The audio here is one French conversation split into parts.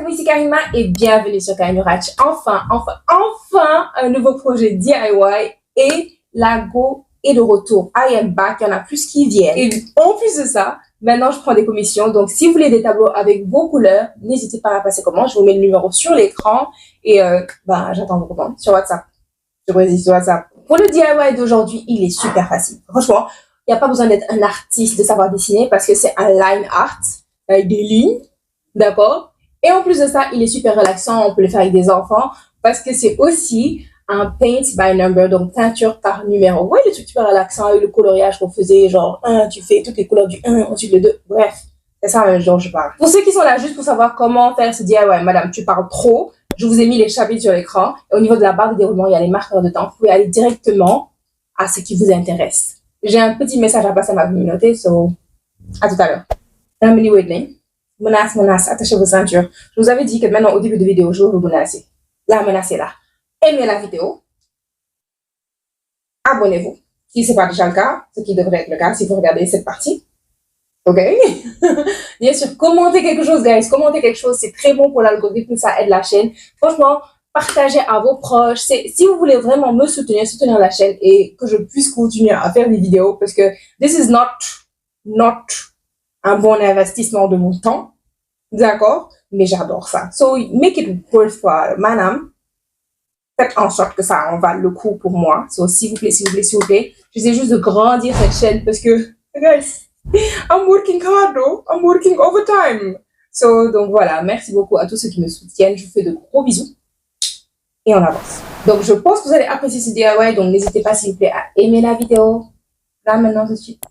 moi ici Karima et bienvenue sur Karima Ratch. Enfin, un nouveau projet DIY et la Go est de retour. I am back, il y en a plus qui viennent. Et en plus de ça, maintenant je prends des commissions. Donc si vous voulez des tableaux avec vos couleurs, n'hésitez pas à passer comment. Je vous mets le numéro sur l'écran et j'attends vos commandes sur WhatsApp. Sur WhatsApp. Pour le DIY d'aujourd'hui, il est super facile. Franchement, il n'y a pas besoin d'être un artiste, de savoir dessiner parce que c'est un line art avec des lignes. D'accord? Et en plus de ça, il est super relaxant. On peut le faire avec des enfants parce que c'est aussi un paint by number, donc peinture par numéro. Ouais, le truc super relaxant avec le coloriage qu'on faisait, genre, tu fais toutes les couleurs du 1, ensuite le 2. Bref, c'est ça dont je parle. Pour ceux qui sont là juste pour savoir comment faire ce DIY, madame, tu parles trop. Je vous ai mis les chapitres sur l'écran. Et au niveau de la barre de déroulement, il y a les marqueurs de temps. Vous pouvez aller directement à ce qui vous intéresse. J'ai un petit message à passer à ma communauté, so à tout à l'heure. Emily Whitney. Menace, attachez vos ceintures. Je vous avais dit que maintenant, au début de vidéo, je vais vous menacer. La menace est là. Aimez la vidéo. Abonnez-vous. Si ce n'est pas déjà le cas, ce qui devrait être le cas si vous regardez cette partie. OK? Bien sûr, commentez quelque chose, guys. Commentez quelque chose. C'est très bon pour l'algorithme. Ça aide la chaîne. Franchement, partagez à vos proches. Si vous voulez vraiment me soutenir la chaîne et que je puisse continuer à faire des vidéos parce que this is not un bon investissement de mon temps. D'accord? Mais j'adore ça. So, make it worthwhile. Madame, faites en sorte que ça en vaille le coup pour moi. So, s'il vous plaît. J'essaie juste de grandir cette chaîne parce que, guys, I'm working hard, though. I'm working overtime. So, donc voilà. Merci beaucoup à tous ceux qui me soutiennent. Je vous fais de gros bisous. Et on avance. Donc, je pense que vous allez apprécier ce DIY. Donc, n'hésitez pas, s'il vous plaît, à aimer la vidéo. Là, maintenant, tout de suite.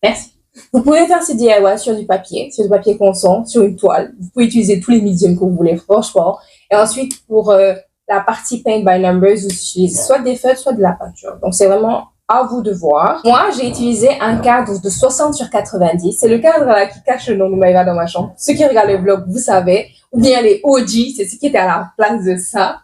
Merci. Vous pouvez faire ce DIY sur du papier constant, sur une toile. Vous pouvez utiliser tous les médiums que vous voulez, franchement. Et ensuite, pour la partie paint by numbers, vous utilisez soit des feutres, soit de la peinture. Donc, c'est vraiment à vous de voir. Moi, j'ai utilisé un cadre de 60 sur 90. C'est le cadre là qui cache le nom de Maïva dans ma chambre. Ceux qui regardent le vlog, vous savez. Ou bien les OG, c'est ceux qui étaient à la place de ça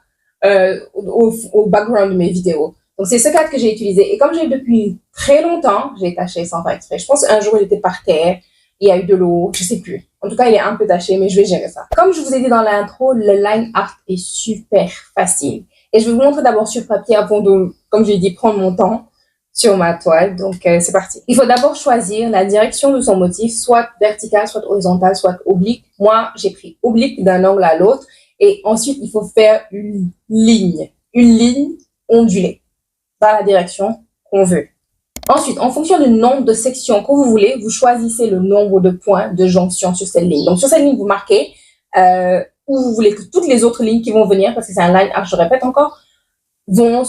au background de mes vidéos. Donc, c'est ce cadre que j'ai utilisé. Et comme j'ai depuis très longtemps, j'ai taché sans faire exprès. Je pense qu'un jour, il était par terre. Il y a eu de l'eau. Je sais plus. En tout cas, il est un peu taché, mais je vais gérer ça. Comme je vous ai dit dans l'intro, le line art est super facile. Et je vais vous montrer d'abord sur papier avant de, comme j'ai dit, prendre mon temps sur ma toile. Donc, c'est parti. Il faut d'abord choisir la direction de son motif, soit verticale, soit horizontale, soit oblique. Moi, j'ai pris oblique d'un angle à l'autre. Et ensuite, il faut faire une ligne ondulée dans la direction qu'on veut. Ensuite, en fonction du nombre de sections que vous voulez, vous choisissez le nombre de points de jonction sur cette ligne. Donc, sur cette ligne, vous marquez où vous voulez que toutes les autres lignes qui vont venir, parce que c'est un line art, je répète encore, vont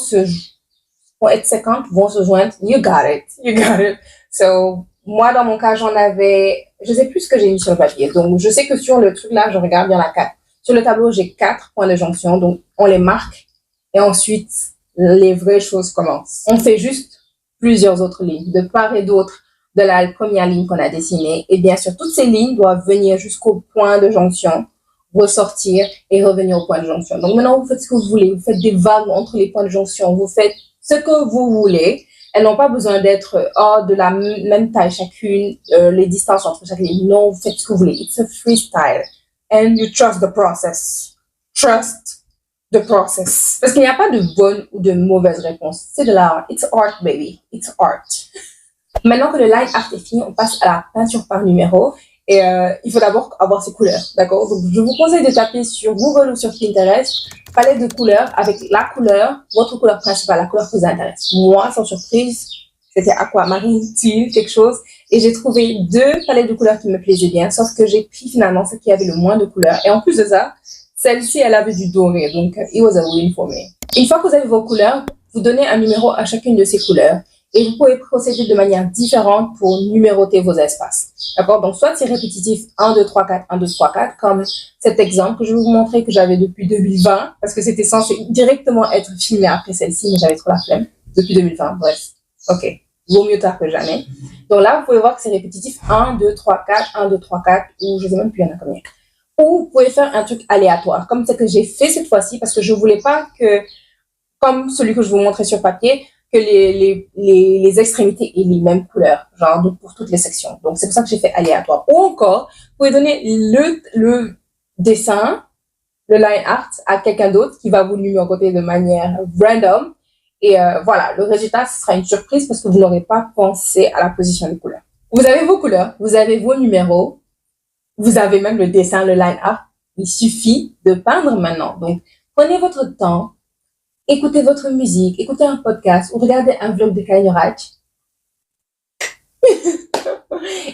être 50, vont se joindre. You got it. So, moi, dans mon cas, je sais plus ce que j'ai mis sur le papier. Donc, je sais que sur le truc là, je regarde, il y en a 4. Sur le tableau, j'ai 4 points de jonction. Donc, on les marque et ensuite, les vraies choses commencent. On fait juste plusieurs autres lignes, de part et d'autre de la première ligne qu'on a dessinée. Et bien sûr, toutes ces lignes doivent venir jusqu'au point de jonction, ressortir et revenir au point de jonction. Donc maintenant, vous faites ce que vous voulez. Vous faites des vagues entre les points de jonction. Vous faites ce que vous voulez. Elles n'ont pas besoin d'être de la même taille chacune, les distances entre chaque ligne. Non, vous faites ce que vous voulez. It's a freestyle. And you trust the process. Trust the process. Parce qu'il n'y a pas de bonne ou de mauvaise réponse. C'est de l'art. It's art, baby. It's art. Maintenant que le line art est fini, on passe à la peinture par numéro. Et il faut d'abord avoir ses couleurs. D'accord? Donc, je vous conseille de taper sur Google ou sur Pinterest, palette de couleurs avec la couleur, votre couleur principale, la couleur qui vous intéresse. Moi, sans surprise, c'était aquamarine, teal, quelque chose. Et j'ai trouvé 2 palettes de couleurs qui me plaisaient bien, sauf que j'ai pris finalement celle qui avait le moins de couleurs. Et en plus de ça, celle-ci, elle avait du doré, donc it was a win for me. Une fois que vous avez vos couleurs, vous donnez un numéro à chacune de ces couleurs et vous pouvez procéder de manière différente pour numéroter vos espaces. D'accord? Donc, soit c'est répétitif 1, 2, 3, 4, 1, 2, 3, 4, comme cet exemple que je vais vous montrer que j'avais depuis 2020, parce que c'était censé directement être filmé après celle-ci, mais j'avais trop la flemme depuis 2020. Bref, ok. Vaut mieux tard que jamais. Donc là, vous pouvez voir que c'est répétitif 1, 2, 3, 4, 1, 2, 3, 4, ou je sais même plus il y en a combien. Ou vous pouvez faire un truc aléatoire, comme ce que j'ai fait cette fois-ci, parce que je voulais pas que, comme celui que je vous montrais sur papier, que les extrémités aient les mêmes couleurs, genre pour toutes les sections. Donc, c'est pour ça que j'ai fait aléatoire. Ou encore, vous pouvez donner dessin, le line art à quelqu'un d'autre qui va vous numéroter de manière random. Et voilà, le résultat, ce sera une surprise parce que vous n'aurez pas pensé à la position des couleurs. Vous avez vos couleurs, vous avez vos numéros, vous avez même le dessin, le line art. Il suffit de peindre maintenant. Donc, prenez votre temps, écoutez votre musique, écoutez un podcast ou regardez un vlog de Kanye Raj.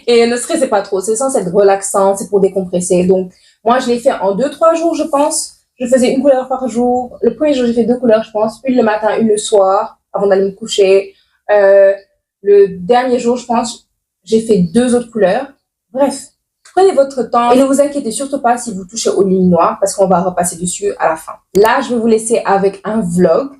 Et ne stressez pas trop, c'est censé être relaxant, c'est pour décompresser. Donc, moi, je l'ai fait en 2-3 jours, je pense. Je faisais une couleur par jour. Le premier jour, j'ai fait 2 couleurs, je pense. Une le matin, une le soir, avant d'aller me coucher. Le dernier jour, je pense, j'ai fait 2 autres couleurs. Bref, prenez votre temps et ne vous inquiétez surtout pas si vous touchez aux lignes noires parce qu'on va repasser dessus à la fin. Là, je vais vous laisser avec un vlog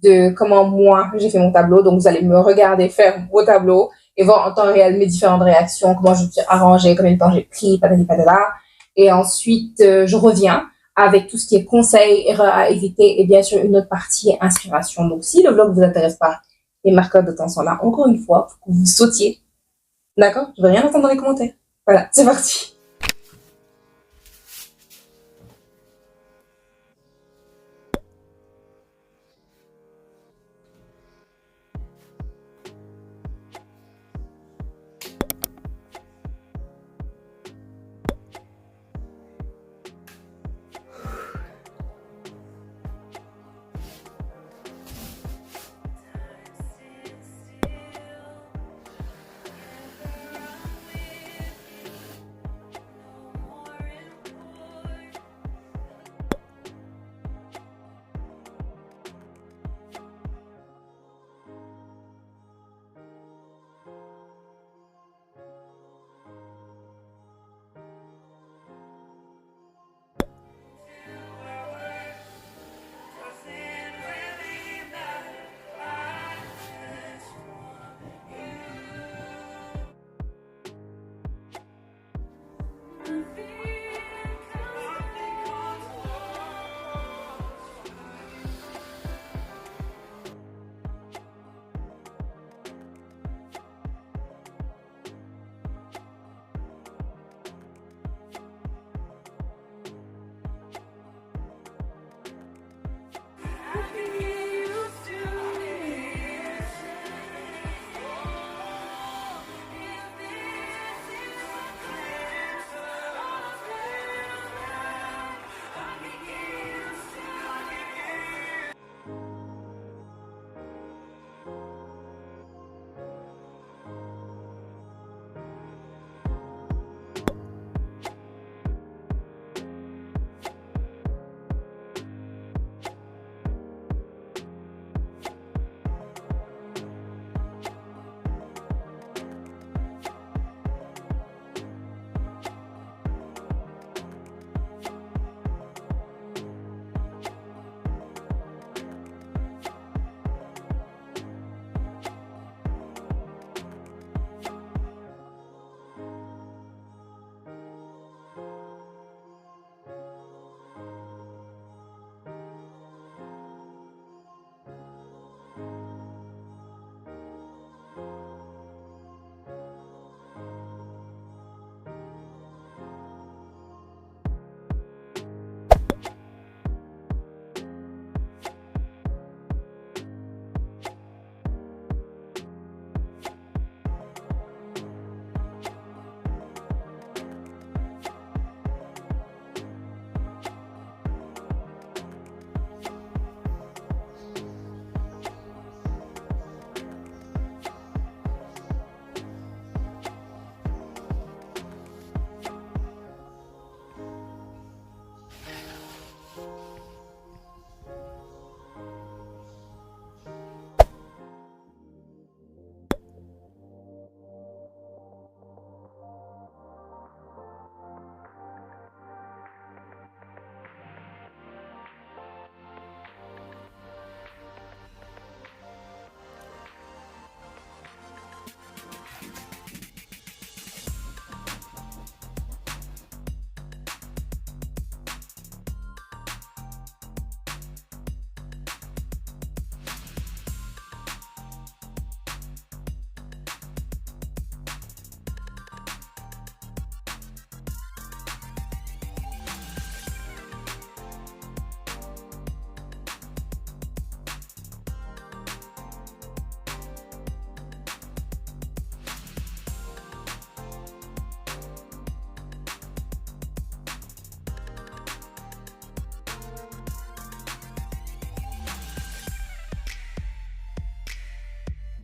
de comment moi, j'ai fait mon tableau. Donc, vous allez me regarder faire vos tableaux et voir en temps réel mes différentes réactions, comment je me suis arrangée, combien de temps j'ai pris, patati patata. Et ensuite, je reviens avec tout ce qui est conseils, erreurs à éviter et bien sûr une autre partie inspiration. Donc, si le vlog vous intéresse pas, les marqueurs de temps sont là. Encore une fois, faut que vous sautiez. D'accord? Je veux rien entendre dans les commentaires. Voilà, c'est parti.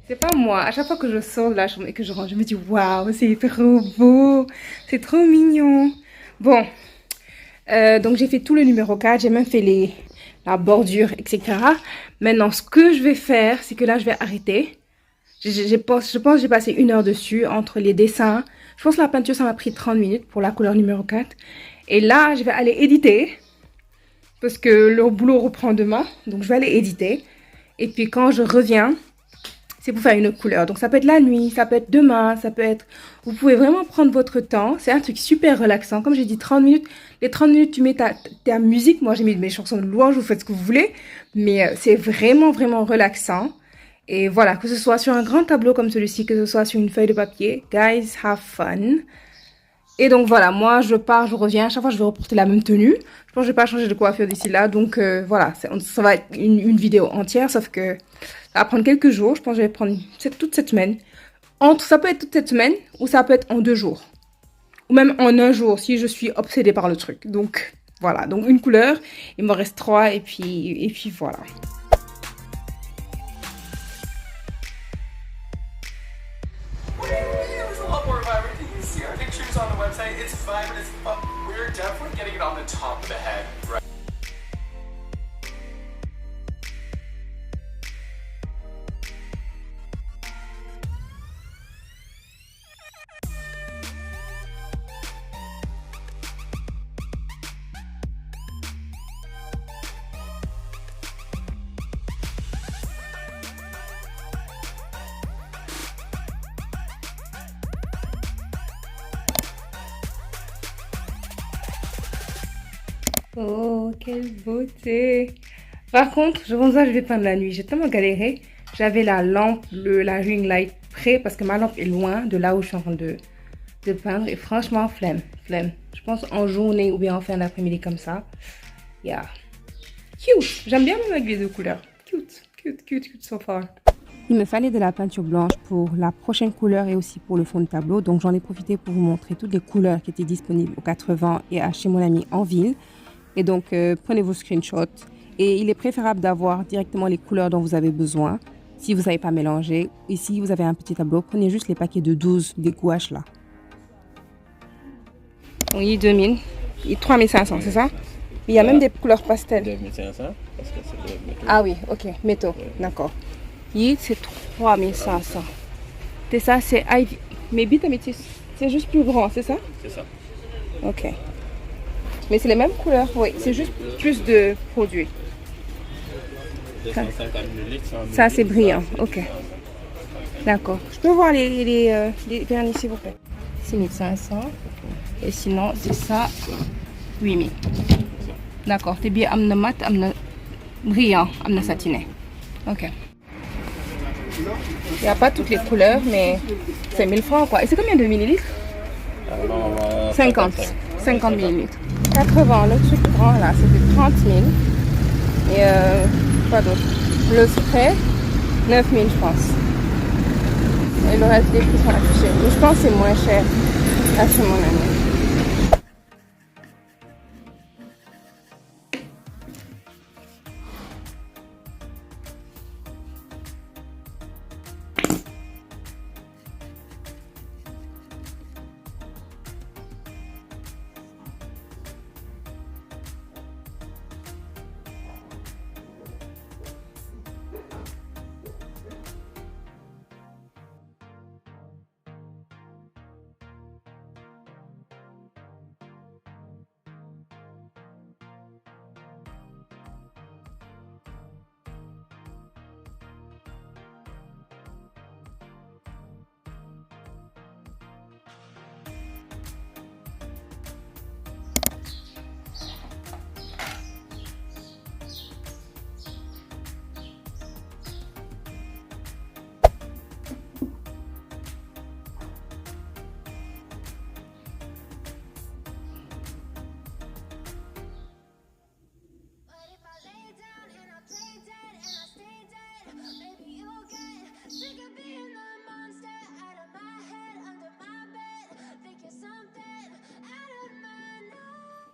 C'est pas moi. À chaque fois que je sors de la chambre et que je rentre, je me dis waouh, c'est trop beau. C'est trop mignon. Bon, donc j'ai fait tout le numéro 4. J'ai même fait la bordure, etc. Maintenant, ce que je vais faire, c'est que là, je vais arrêter. Je pense que j'ai passé 1 heure dessus entre les dessins. Je pense que la peinture, ça m'a pris 30 minutes pour la couleur numéro 4. Et là, je vais aller éditer parce que le boulot reprend demain. Donc, je vais aller éditer. Et puis, quand je reviens, c'est pour faire une autre couleur. Donc, ça peut être la nuit, ça peut être demain, ça peut être... Vous pouvez vraiment prendre votre temps. C'est un truc super relaxant. Comme j'ai dit, 30 minutes. Les 30 minutes, tu mets ta musique. Moi, j'ai mis mes chansons de louange. Vous faites ce que vous voulez. Mais c'est vraiment, vraiment relaxant. Et voilà, que ce soit sur un grand tableau comme celui-ci, que ce soit sur une feuille de papier. Guys, have fun. Et donc voilà, moi je pars, je reviens. À chaque fois, je vais reporter la même tenue. Je pense que je vais pas changer de coiffure d'ici là. Donc voilà, ça va être une vidéo entière. Sauf que ça va prendre quelques jours. Je pense que je vais prendre toute cette semaine. Ça peut être toute cette semaine ou ça peut être en 2 jours. Ou même en 1 jour si je suis obsédée par le truc. Donc voilà, donc une couleur. Il me reste 3 et puis voilà. On the website, it's fine, but we're definitely getting it on the top of the head, right? Oh, quelle beauté! Par contre, je pense que je vais peindre la nuit. J'ai tellement galéré. J'avais la lampe, la ring light prêt parce que ma lampe est loin de là où je suis en train de peindre. Et franchement, flemme. Je pense en journée ou bien en fin d'après-midi comme ça. Yeah. Cute! J'aime bien même avec les 2 couleurs. Cute so far. Il me fallait de la peinture blanche pour la prochaine couleur et aussi pour le fond de tableau. Donc j'en ai profité pour vous montrer toutes les couleurs qui étaient disponibles au 80 et à chez mon ami en ville. Et donc, prenez vos screenshots. Et il est préférable d'avoir directement les couleurs dont vous avez besoin. Si vous ne savez pas mélanger. Et si vous avez un petit tableau, prenez juste les paquets de 12 des gouaches là. Donc, il est 2000. Il est 3500, c'est ça? Il y a même des couleurs pastel. 2500 parce que c'est le métaux. Ah oui, ok, métaux, d'accord. Il c'est 3500. C'est ça, c'est Ivy. Mais bit améthyste, c'est juste plus grand, c'est ça? C'est ça. Ok. Mais c'est les mêmes couleurs, oui. C'est juste plus de produits. 250 ml, 100 ml. Ça, c'est brillant. Ok. D'accord. Je peux voir les vernis, s'il vous plaît. 6500. Et sinon, c'est ça, 8000. D'accord. T'es bien amna mat, amna brillant, amna satiné. Ok. Il n'y a pas toutes les couleurs, mais c'est 1000 francs, quoi. Et c'est combien de millilitres? 50. 50 millilitres. 80, le truc grand là, c'était 30 000. Et quoi d'autre? Le spray, 9 000 je pense. Et le reste des prix sont affichés. Mais je pense que c'est moins cher à chez mon ami.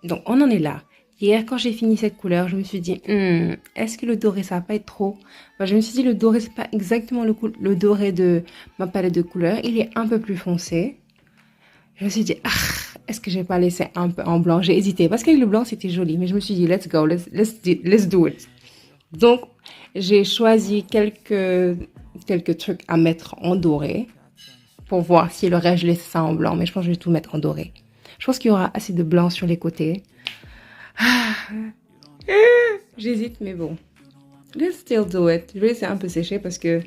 Donc, on en est là. Hier, quand j'ai fini cette couleur, je me suis dit, est-ce que le doré, ça va pas être trop? Enfin, je me suis dit, le doré, c'est pas exactement le doré de ma palette de couleurs. Il est un peu plus foncé. Je me suis dit, est-ce que je vais pas laisser un peu en blanc? J'ai hésité parce qu'avec le blanc, c'était joli. Mais je me suis dit, let's go, let's do it. Donc, j'ai choisi quelques trucs à mettre en doré pour voir si le reste, je laisse ça en blanc. Mais je pense que je vais tout mettre en doré. Je pense qu'il y aura assez de blanc sur les côtés. J'hésite, mais bon. Let's still do it. Je vais laisser un peu sécher parce que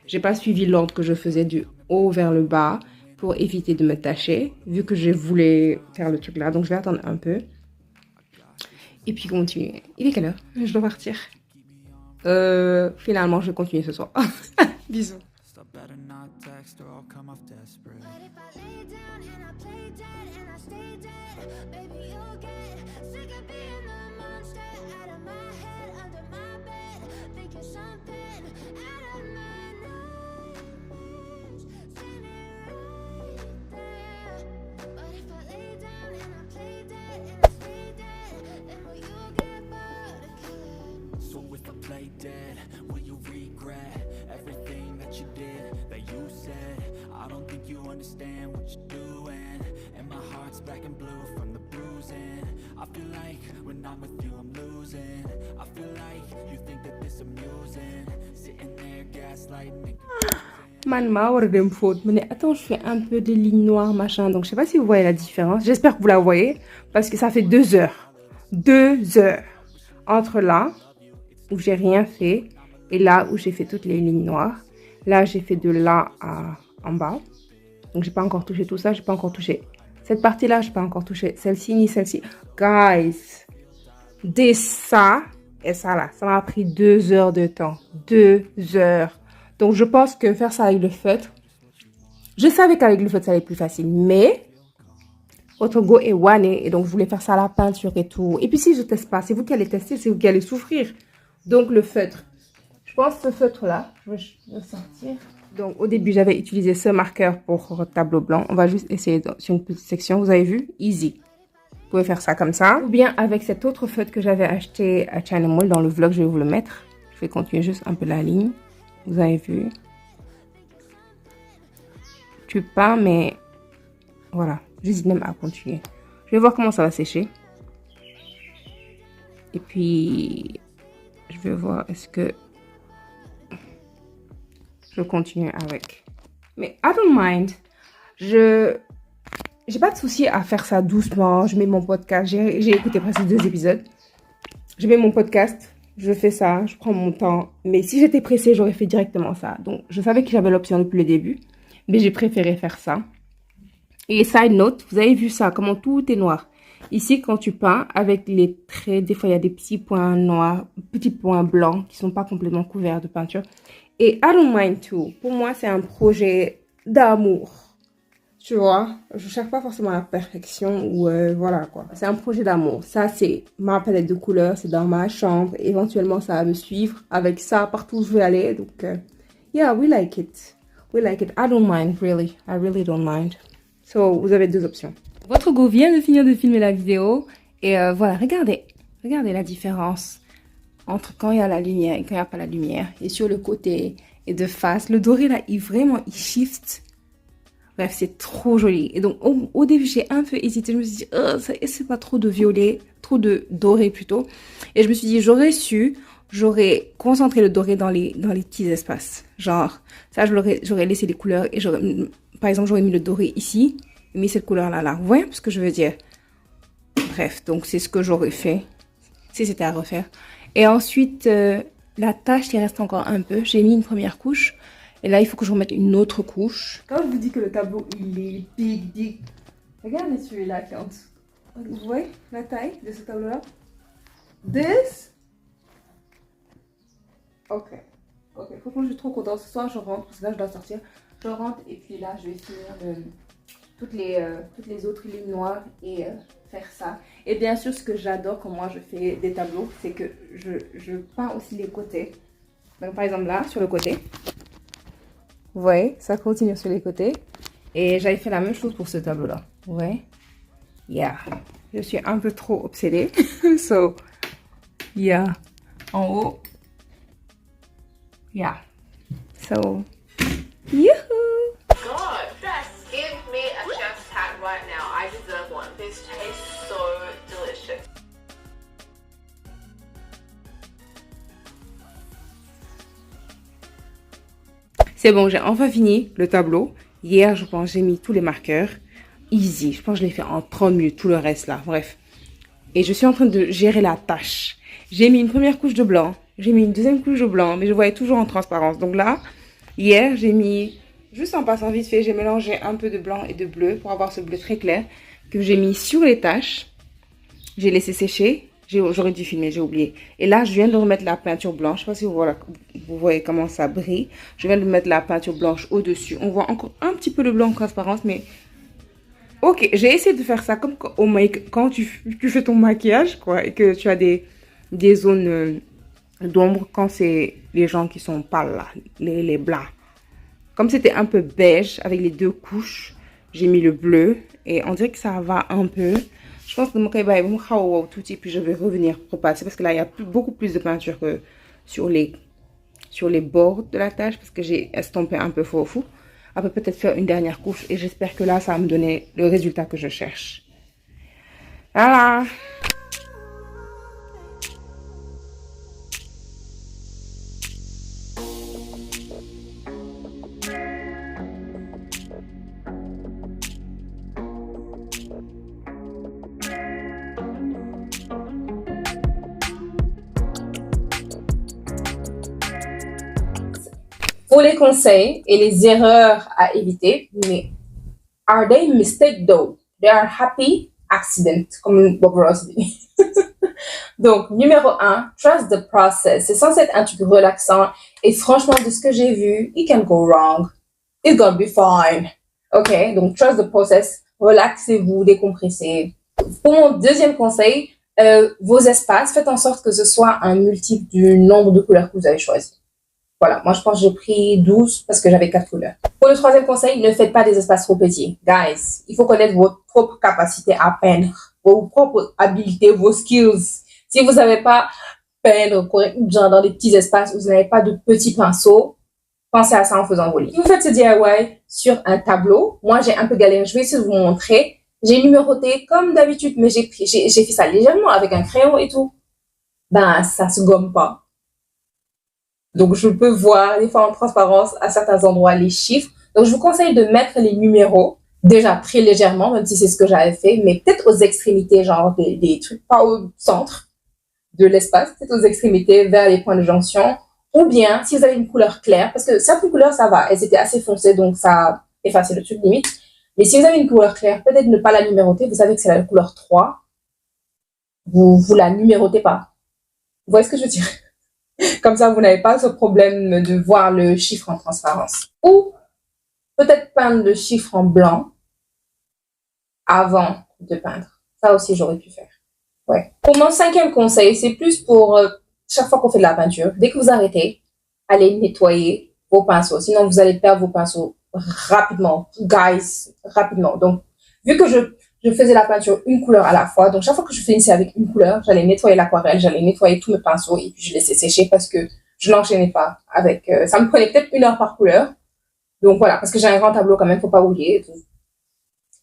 j'ai pas suivi l'ordre que je faisais du haut vers le bas pour éviter de me tacher, vu que je voulais faire le truc là. Donc, je vais attendre un peu. Et puis, continuer. Il est quelle heure? Je dois partir. Finalement, je vais continuer ce soir. Bisous. Understand what you're doing, and my heart's black and blue from the bruising. I feel like when I'm with you I'm losing. I feel like you think that this amusing, sitting there gaslighting. Man, ma war dem faute. Mais attends, je fais un peu de ligne noire, machin. Donc, je sais pas si vous voyez la différence. J'espère que vous la voyez. Parce que ça fait 2 heures. 2 heures. Entre là, où j'ai rien fait, et là, où j'ai fait toutes les lignes noires. Là, j'ai fait de là à en bas. Donc, j'ai pas encore touché tout ça. J'ai pas encore touché cette partie-là. J'ai pas encore touché celle-ci ni celle-ci. Guys, dès ça et ça là, ça m'a pris 2 heures de temps. 2 heures. Donc, je pense que faire ça avec le feutre, je savais qu'avec le feutre, ça allait être plus facile. Mais, votre go est one. Et donc, je voulais faire ça à la peinture et tout. Et puis, si je teste pas, c'est vous qui allez tester, c'est vous qui allez souffrir. Donc, le feutre. Je pense que ce feutre-là, je vais le sortir. Donc, au début, j'avais utilisé ce marqueur pour tableau blanc. On va juste essayer sur une petite section. Vous avez vu? Easy. Vous pouvez faire ça comme ça. Ou bien avec cet autre feutre que j'avais acheté à China Mall. Dans le vlog, je vais vous le mettre. Je vais continuer juste un peu la ligne. Vous avez vu? Je ne tue pas, mais voilà. J'hésite même à continuer. Je vais voir comment ça va sécher. Et puis, je vais voir est-ce que je continue avec. Mais I don't mind. J'ai pas de souci à faire ça doucement. Je mets mon podcast. J'ai écouté presque 2 épisodes. Je mets mon podcast. Je fais ça. Je prends mon temps. Mais si j'étais pressée, j'aurais fait directement ça. Donc, je savais que j'avais l'option depuis le début. Mais j'ai préféré faire ça. Et side note, vous avez vu ça, comment tout est noir. Ici, quand tu peins avec les traits, des fois, il y a des petits points noirs, petits points blancs qui sont pas complètement couverts de peinture. Et I don't mind too. Pour moi, c'est un projet d'amour. Tu vois, je cherche pas forcément la perfection ou voilà quoi. C'est un projet d'amour. Ça, c'est ma palette de couleurs, c'est dans ma chambre. Éventuellement, ça va me suivre avec ça partout où je vais aller. Donc, yeah, we like it. We like it. I don't mind, really. I really don't mind. So, vous avez 2 options. Votre go vient de finir de filmer la vidéo. Et voilà, regardez. Regardez la différence entre quand il y a la lumière et quand il n'y a pas la lumière. Et sur le côté et de face. Le doré, là, il shift. Bref, c'est trop joli. Et donc, au début, j'ai un peu hésité. Je me suis dit, c'est pas trop de violet, trop de doré plutôt. Et je me suis dit, j'aurais concentré le doré dans les petits espaces. Genre, ça, j'aurais laissé les couleurs. Et par exemple, j'aurais mis le doré ici. Et mis cette couleur-là, là. Vous voyez ce que je veux dire? Bref, donc c'est ce que j'aurais fait. Si c'était à refaire. Et ensuite, la tache, il reste encore un peu. J'ai mis une première couche. Et là, il faut que je remette une autre couche. Quand je vous dis que le tableau, il est big. Regardez celui-là qui est en dessous. Vous voyez la taille de ce tableau-là? This? Ok. Franchement, je suis trop contente. Ce soir, je rentre. Parce que là, je dois sortir. Je rentre et puis là, je vais finir toutes les autres lignes noires et faire ça. Et bien sûr, ce que j'adore quand moi, je fais des tableaux, c'est que je peins aussi les côtés. Donc, par exemple, là, sur le côté. Vous voyez, ça continue sur les côtés. Et j'avais fait la même chose pour ce tableau-là. Vous voyez? Yeah. Je suis un peu trop obsédée. So, yeah. En haut. Yeah. So, yoo-hoo! God, just give me a chef's hat right now. I deserve one. This tastes so delicious. C'est bon, j'ai enfin fini le tableau. Hier, je pense, j'ai mis tous les marqueurs. Easy. Je pense que je l'ai fait en 30 minutes, tout le reste là. Bref. Et je suis en train de gérer la tâche. J'ai mis une première couche de blanc. J'ai mis une deuxième couche de blanc, mais je voyais toujours en transparence. Donc là, hier, j'ai mis, juste en passant vite fait, j'ai mélangé un peu de blanc et de bleu pour avoir ce bleu très clair que j'ai mis sur les taches. J'ai laissé sécher. J'aurais dû filmer, j'ai oublié. Et là, je viens de remettre la peinture blanche. Je ne sais pas si vous voyez comment ça brille. Je viens de mettre la peinture blanche au-dessus. On voit encore un petit peu de blanc en transparence, mais... Ok, j'ai essayé de faire ça comme quand tu fais ton maquillage, quoi, et que tu as des zones d'ombre quand c'est les gens qui sont pâles, là, les blancs. Comme c'était un peu beige avec les deux couches, j'ai mis le bleu et on dirait que ça va un peu. Je pense que mon cahier va me tout petit, puis je vais revenir repasser parce que là, il y a beaucoup plus de peinture que sur les bords de la tâche parce que j'ai estompé un peu fou. Après, peut-être faire une dernière couche et j'espère que là, ça va me donner le résultat que je cherche. Voilà. Pour les conseils et les erreurs à éviter, mais are they mistake though? They are happy accident, comme Bob Ross dit. Donc, numéro 1, trust the process. C'est censé être un truc relaxant et franchement, de ce que j'ai vu, it can go wrong. It's gonna be fine. Ok, donc trust the process. Relaxez-vous, décompressez. Pour mon deuxième conseil, vos espaces, faites en sorte que ce soit un multiple du nombre de couleurs que vous avez choisi. Voilà, moi je pense que j'ai pris 12 parce que j'avais 4 couleurs. Pour le troisième conseil, ne faites pas des espaces trop petits. Guys, il faut connaître votre propre capacité à peindre, vos propres habiletés, vos skills. Si vous n'avez pas peindre genre dans des petits espaces où vous n'avez pas de petits pinceaux, pensez à ça en faisant vos livres. Si vous faites ce DIY sur un tableau, moi j'ai un peu galéré, je vais essayer de vous montrer. J'ai numéroté comme d'habitude, mais j'ai fait ça légèrement avec un crayon et tout. Ben, ça se gomme pas. Donc, je peux voir des fois en transparence à certains endroits les chiffres. Donc, je vous conseille de mettre les numéros déjà très légèrement, même si c'est ce que j'avais fait, mais peut-être aux extrémités, genre des trucs, pas au centre de l'espace, peut-être aux extrémités vers les points de jonction. Ou bien, si vous avez une couleur claire, parce que certaines couleurs, ça va, elles étaient assez foncées, donc ça effaçait le truc limite. Mais si vous avez une couleur claire, peut-être ne pas la numéroter. Vous savez que c'est la couleur 3. Vous la numérotez pas. Vous voyez ce que je veux dire? Comme ça, vous n'avez pas ce problème de voir le chiffre en transparence. Ou peut-être peindre le chiffre en blanc avant de peindre. Ça aussi, j'aurais pu faire. Ouais. Pour mon cinquième conseil, c'est plus pour chaque fois qu'on fait de la peinture. Dès que vous arrêtez, allez nettoyer vos pinceaux. Sinon, vous allez perdre vos pinceaux rapidement. Guys, rapidement. Donc, vu que je faisais la peinture une couleur à la fois. Donc, chaque fois que je finissais avec une couleur, j'allais nettoyer l'aquarelle, j'allais nettoyer tous mes pinceaux et puis je laissais sécher parce que je n'enchaînais pas avec... ça me prenait peut-être 1 heure par couleur. Donc, voilà, parce que j'ai un grand tableau quand même, faut pas oublier.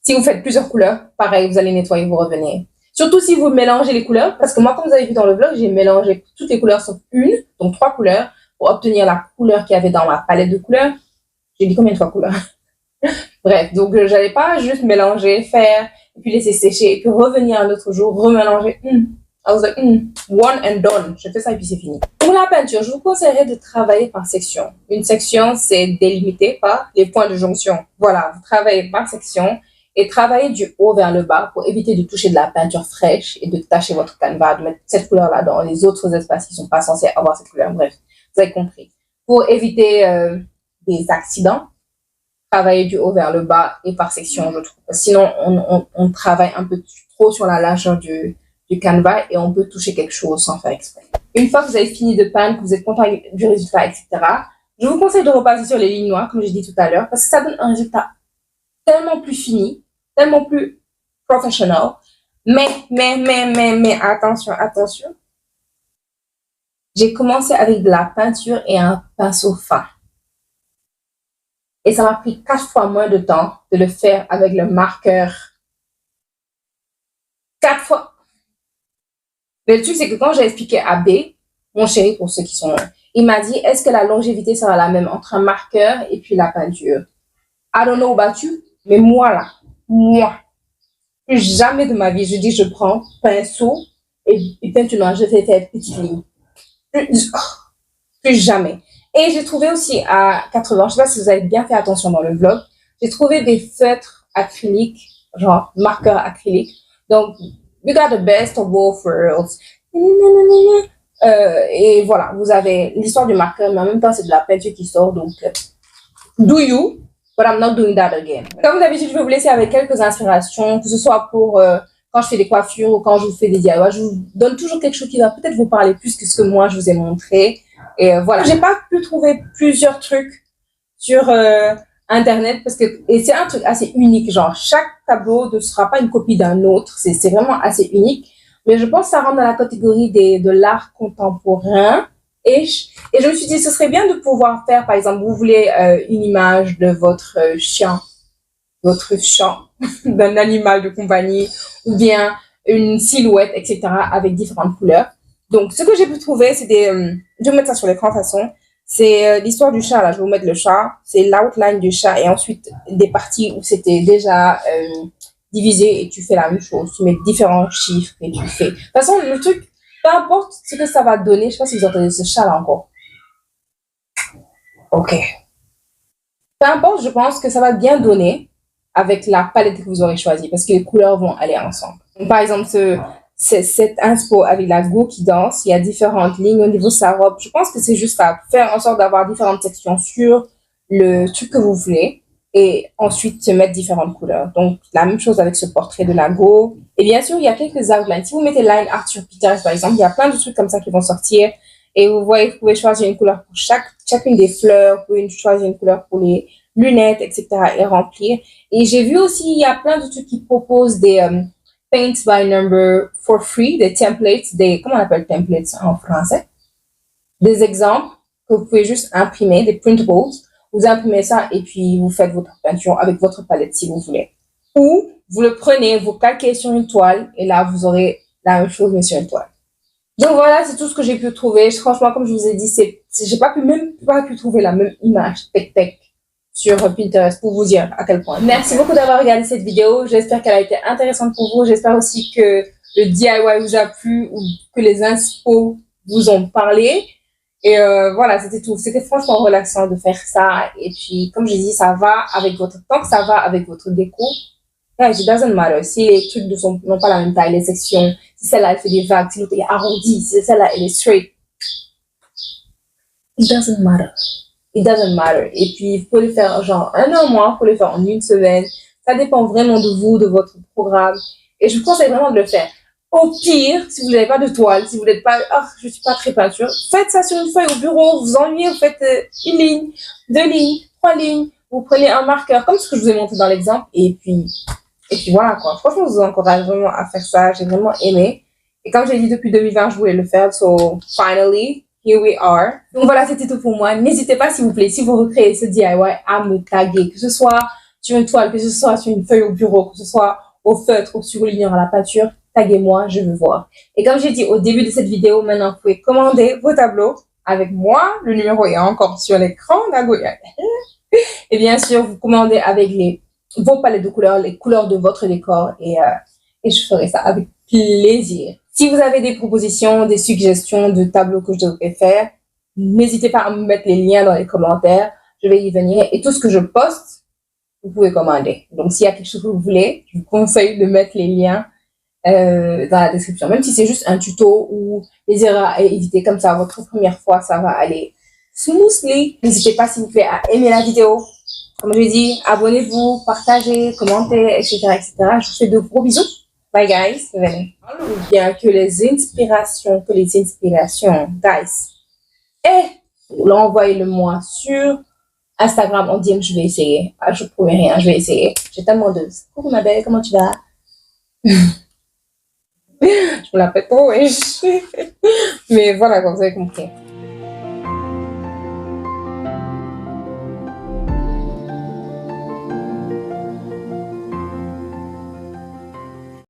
Si vous faites plusieurs couleurs, pareil, vous allez nettoyer, vous revenez. Surtout si vous mélangez les couleurs, parce que moi, comme vous avez vu dans le vlog, j'ai mélangé toutes les couleurs sauf une, donc 3 couleurs, pour obtenir la couleur qu'il y avait dans ma palette de couleurs. J'ai dit combien de fois couleurs? Bref, donc j'allais pas juste mélanger, faire, et puis laisser sécher, et puis revenir un autre jour, remélanger. I was like, one and done. Je fais ça et puis c'est fini. Pour la peinture, je vous conseillerais de travailler par section. Une section, c'est délimité par les points de jonction. Voilà, vous travaillez par section et travaillez du haut vers le bas pour éviter de toucher de la peinture fraîche et de tacher votre canevas, de mettre cette couleur-là dans les autres espaces qui sont pas censés avoir cette couleur. Bref, vous avez compris. Pour éviter des accidents, travailler du haut vers le bas et par section, je trouve. Sinon, on travaille un peu trop sur la largeur du canevas et on peut toucher quelque chose sans faire exprès. Une fois que vous avez fini de peindre, que vous êtes content du résultat, etc., je vous conseille de repasser sur les lignes noires, comme j'ai dit tout à l'heure, parce que ça donne un résultat tellement plus fini, tellement plus professionnel. Mais, attention. J'ai commencé avec de la peinture et un pinceau fin. Et ça m'a pris 4 fois moins de temps de le faire avec le marqueur. 4 fois. Mais le truc, c'est que quand j'ai expliqué à B, mon chéri, pour ceux qui sont là, il m'a dit, est-ce que la longévité sera la même entre un marqueur et puis la peinture? I don't know about you, mais moi, plus jamais de ma vie, je dis, je prends pinceau et peinture noire, je fais cette petite ligne. Plus jamais. Et j'ai trouvé aussi à 80, je sais pas si vous avez bien fait attention dans le vlog, j'ai trouvé des feutres acryliques, genre marqueurs acryliques. Donc, you got the best of both worlds. Et voilà, vous avez l'histoire du marqueur, mais en même temps, c'est de la peinture qui sort. Donc, do you, but I'm not doing that again. Comme d'habitude, je vais vous laisser avec quelques inspirations, que ce soit pour quand je fais des coiffures ou quand je vous fais des DIY. Je vous donne toujours quelque chose qui va peut-être vous parler plus que ce que moi, je vous ai montré. Et voilà, j'ai pas pu trouver plusieurs trucs sur Internet parce que, et c'est un truc assez unique, genre chaque tableau ne sera pas une copie d'un autre, c'est vraiment assez unique. Mais je pense que ça rentre dans la catégorie de l'art contemporain. Et je me suis dit, ce serait bien de pouvoir faire, par exemple, vous voulez une image de votre chien, d'un animal de compagnie, ou bien une silhouette, etc., avec différentes couleurs. Donc, ce que j'ai pu trouver, c'est des... je vais mettre ça sur l'écran de toute façon. C'est l'histoire du chat, là. Je vais vous mettre le chat. C'est l'outline du chat. Et ensuite, des parties où c'était déjà divisé et tu fais la même chose. Tu mets différents chiffres et tu fais. De toute façon, le truc, peu importe ce que ça va donner. Je sais pas si vous entendez ce chat-là encore. Ok. Peu importe, je pense que ça va bien donner avec la palette que vous aurez choisie parce que les couleurs vont aller ensemble. Donc, par exemple, cette inspo avec la go qui danse, il y a différentes lignes au niveau de sa robe. Je pense que c'est juste à faire en sorte d'avoir différentes sections sur le truc que vous voulez et ensuite se mettre différentes couleurs. Donc, la même chose avec ce portrait de la go. Et bien sûr, il y a quelques outlines. Si vous mettez line art sur Pinterest, par exemple, il y a plein de trucs comme ça qui vont sortir. Et vous voyez, vous pouvez choisir une couleur pour chacune des fleurs, vous pouvez choisir une couleur pour les lunettes, etc. et remplir. Et j'ai vu aussi, il y a plein de trucs qui proposent des paints by number for free, des templates, comment on appelle templates en français? Des exemples que vous pouvez juste imprimer, des printables. Vous imprimez ça et puis vous faites votre peinture avec votre palette si vous voulez. Ou vous le prenez, vous calquez sur une toile et là, vous aurez la même chose mais sur une toile. Donc voilà, c'est tout ce que j'ai pu trouver. Franchement, comme je vous ai dit, j'ai pas pu trouver la même image tech sur Pinterest pour vous dire à quel point. Merci beaucoup d'avoir regardé cette vidéo. J'espère qu'elle a été intéressante pour vous. J'espère aussi que le DIY vous a plu ou que les inspos vous ont parlé. Et voilà, c'était tout. C'était franchement relaxant de faire ça. Et puis, comme j'ai dit, ça va avec tant que ça va avec votre déco. Yeah, it doesn't matter. Si les trucs n'ont pas la même taille, les sections, si celle-là elle fait des vagues, si l'autre est arrondi, si celle-là elle est straight. It doesn't matter. It doesn't matter. Et puis, vous pouvez le faire genre un mois, vous pouvez le faire en une semaine. Ça dépend vraiment de vous, de votre programme. Et je vous conseille vraiment de le faire. Au pire, si vous n'avez pas de toile, si vous n'êtes pas, je suis pas très peinture, faites ça sur une feuille au bureau, vous ennuyez, vous faites une ligne, 2 lignes, 3 lignes, vous prenez un marqueur, comme ce que je vous ai montré dans l'exemple, et puis voilà quoi. Franchement, je vous encourage vraiment à faire ça, j'ai vraiment aimé. Et comme j'ai dit depuis 2020, je voulais le faire, so finally, here we are. Donc voilà, c'était tout pour moi. N'hésitez pas s'il vous plaît, si vous recréez ce DIY, à me taguer, que ce soit sur une toile, que ce soit sur une feuille au bureau, que ce soit au feutre ou surlignant à la peinture, taguez-moi, je veux voir. Et comme j'ai dit au début de cette vidéo, maintenant vous pouvez commander vos tableaux avec moi. Le numéro est encore sur l'écran. Et bien sûr, vous commandez avec vos palettes de couleurs, les couleurs de votre décor et je ferai ça avec plaisir. Si vous avez des propositions, des suggestions de tableaux que je devrais faire, n'hésitez pas à me mettre les liens dans les commentaires. Je vais y venir et tout ce que je poste, vous pouvez commander. Donc s'il y a quelque chose que vous voulez, je vous conseille de mettre les liens dans la description. Même si c'est juste un tuto ou les erreurs à éviter comme ça, votre première fois, ça va aller smoothly. N'hésitez pas s'il vous plaît à aimer la vidéo. Comme je l'ai dit, abonnez-vous, partagez, commentez, etc., etc. Je vous fais de gros bisous. Bye guys. Bien que les inspirations, guys. L'envoyez-le-moi sur Instagram en DM, je vais essayer. Je promets rien, je vais essayer. J'ai tellement de... Coucou ma belle, comment tu vas? Je me la pète trop, wesh. Mais voilà, comme vous avez compris.